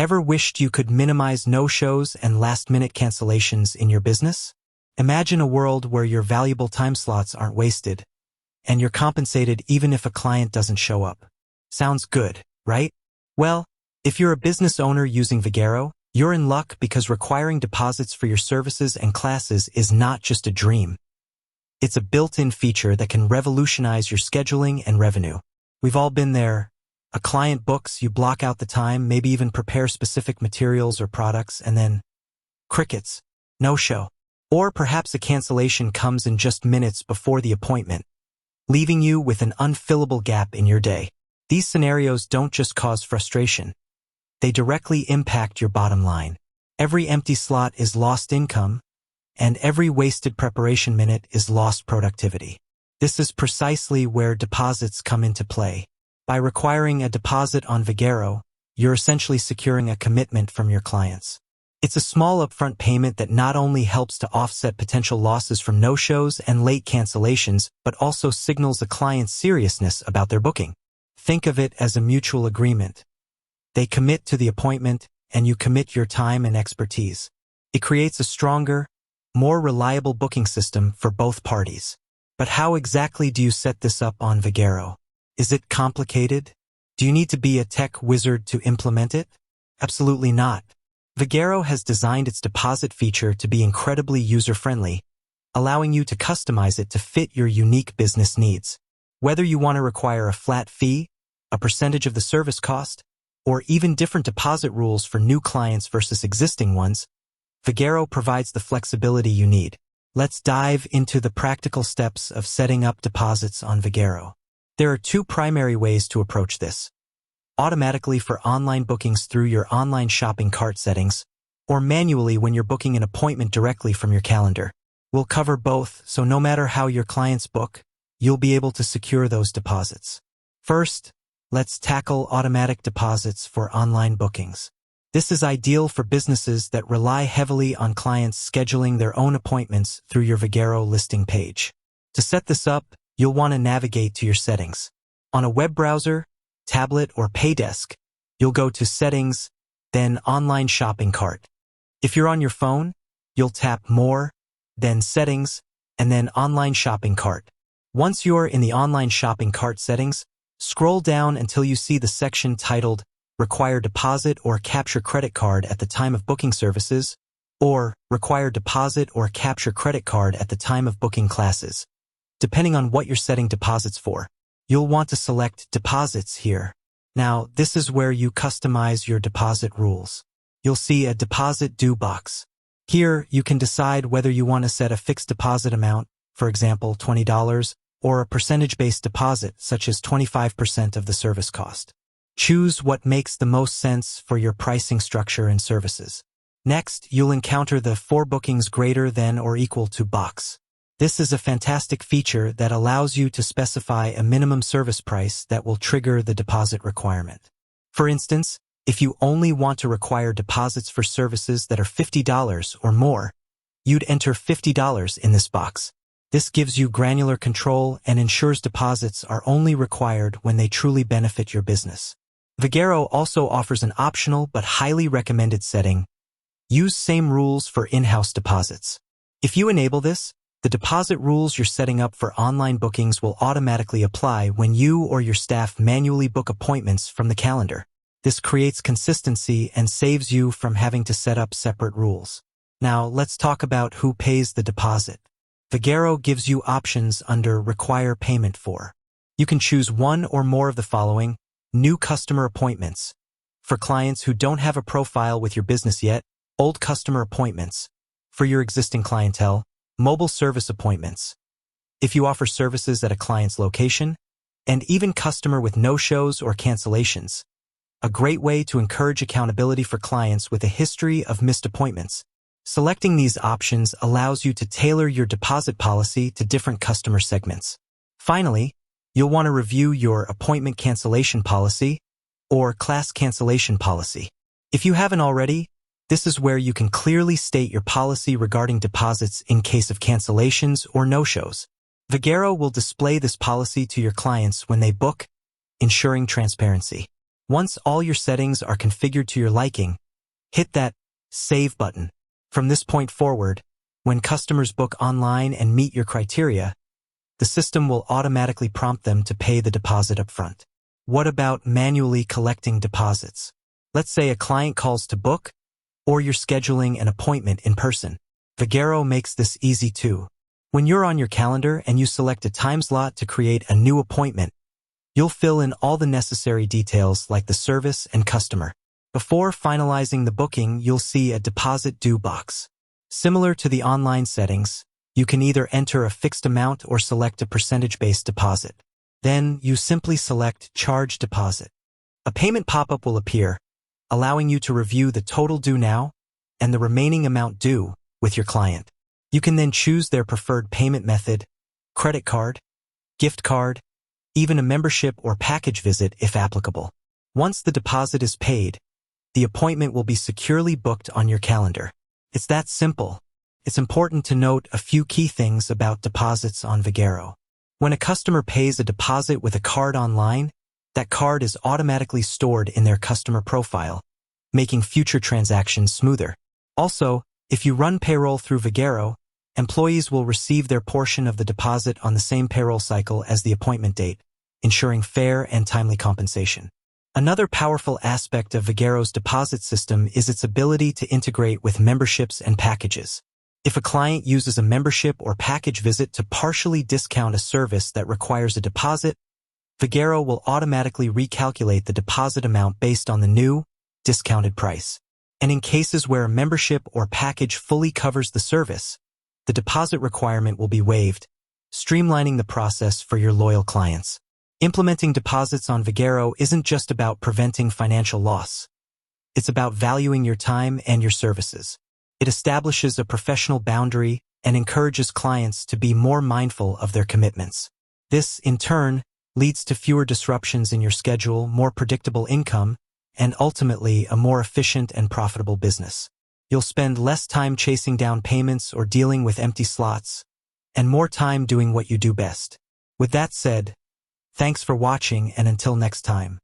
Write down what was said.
Ever wished you could minimize no-shows and last-minute cancellations in your business? Imagine a world where your valuable time slots aren't wasted, and you're compensated even if a client doesn't show up. Sounds good, right? Well, if you're a business owner using Vagaro, you're in luck because requiring deposits for your services and classes is not just a dream. It's a built-in feature that can revolutionize your scheduling and revenue. We've all been there. A client books, you block out the time, maybe even prepare specific materials or products, and then crickets, no show. Or perhaps a cancellation comes in just minutes before the appointment, leaving you with an unfillable gap in your day. These scenarios don't just cause frustration. They directly impact your bottom line. Every empty slot is lost income, and every wasted preparation minute is lost productivity. This is precisely where deposits come into play. By requiring a deposit on Vagaro, you're essentially securing a commitment from your clients. It's a small upfront payment that not only helps to offset potential losses from no-shows and late cancellations, but also signals a client's seriousness about their booking. Think of it as a mutual agreement. They commit to the appointment, and you commit your time and expertise. It creates a stronger, more reliable booking system for both parties. But how exactly do you set this up on Vagaro? Is it complicated? Do you need to be a tech wizard to implement it? Absolutely not. Vagaro has designed its deposit feature to be incredibly user-friendly, allowing you to customize it to fit your unique business needs. Whether you want to require a flat fee, a percentage of the service cost, or even different deposit rules for new clients versus existing ones, Vagaro provides the flexibility you need. Let's dive into the practical steps of setting up deposits on Vagaro. There are two primary ways to approach this: automatically for online bookings through your online shopping cart settings, or manually when you're booking an appointment directly from your calendar. We'll cover both, so no matter how your clients book, you'll be able to secure those deposits. First, let's tackle automatic deposits for online bookings. This is ideal for businesses that rely heavily on clients scheduling their own appointments through your Vagaro listing page. To set this up, you'll want to navigate to your settings. On a web browser, tablet, or Paydesk, you'll go to Settings, then Online Shopping Cart. If you're on your phone, you'll tap More, then Settings, and then Online Shopping Cart. Once you're in the Online Shopping Cart settings, scroll down until you see the section titled Require Deposit or Capture Credit Card at the Time of Booking Services, or Require Deposit or Capture Credit Card at the Time of Booking Classes. Depending on what you're setting deposits for, you'll want to select Deposits here. Now, this is where you customize your deposit rules. You'll see a Deposit Due box. Here, you can decide whether you want to set a fixed deposit amount, for example, $20, or a percentage-based deposit, such as 25% of the service cost. Choose what makes the most sense for your pricing structure and services. Next, you'll encounter the For Bookings Greater Than or Equal to box. This is a fantastic feature that allows you to specify a minimum service price that will trigger the deposit requirement. For instance, if you only want to require deposits for services that are $50 or more, you'd enter $50 in this box. This gives you granular control and ensures deposits are only required when they truly benefit your business. Vagaro also offers an optional but highly recommended setting: use same rules for in-house deposits. If you enable this, the deposit rules you're setting up for online bookings will automatically apply when you or your staff manually book appointments from the calendar. This creates consistency and saves you from having to set up separate rules. Now, let's talk about who pays the deposit. Vagaro gives you options under Require Payment For. You can choose one or more of the following: new customer appointments. For clients who don't have a profile with your business yet, old customer appointments. For your existing clientele, mobile service appointments. If you offer services at a client's location, and even customer with no-shows or cancellations. A great way to encourage accountability for clients with a history of missed appointments. Selecting these options allows you to tailor your deposit policy to different customer segments. Finally, you'll want to review your appointment cancellation policy or class cancellation policy. If you haven't already, this is where you can clearly state your policy regarding deposits in case of cancellations or no-shows. Vagaro will display this policy to your clients when they book, ensuring transparency. Once all your settings are configured to your liking, hit that Save button. From this point forward, when customers book online and meet your criteria, the system will automatically prompt them to pay the deposit upfront. What about manually collecting deposits? Let's say a client calls to book, or you're scheduling an appointment in person. Vagaro makes this easy too. When you're on your calendar and you select a time slot to create a new appointment, you'll fill in all the necessary details like the service and customer. Before finalizing the booking, you'll see a deposit due box. Similar to the online settings, you can either enter a fixed amount or select a percentage-based deposit. Then you simply select Charge Deposit. A payment pop-up will appear, allowing you to review the total due now and the remaining amount due with your client. You can then choose their preferred payment method, credit card, gift card, even a membership or package visit if applicable. Once the deposit is paid, the appointment will be securely booked on your calendar. It's that simple. It's important to note a few key things about deposits on Vagaro. When a customer pays a deposit with a card online, that card is automatically stored in their customer profile, making future transactions smoother. Also, if you run payroll through Vagaro, employees will receive their portion of the deposit on the same payroll cycle as the appointment date, ensuring fair and timely compensation. Another powerful aspect of Vagaro's deposit system is its ability to integrate with memberships and packages. If a client uses a membership or package visit to partially discount a service that requires a deposit, Vagaro will automatically recalculate the deposit amount based on the new, discounted price. And in cases where a membership or package fully covers the service, the deposit requirement will be waived, streamlining the process for your loyal clients. Implementing deposits on Vagaro isn't just about preventing financial loss. It's about valuing your time and your services. It establishes a professional boundary and encourages clients to be more mindful of their commitments. This, in turn, leads to fewer disruptions in your schedule, more predictable income, and ultimately a more efficient and profitable business. You'll spend less time chasing down payments or dealing with empty slots, and more time doing what you do best. With that said, thanks for watching, and until next time.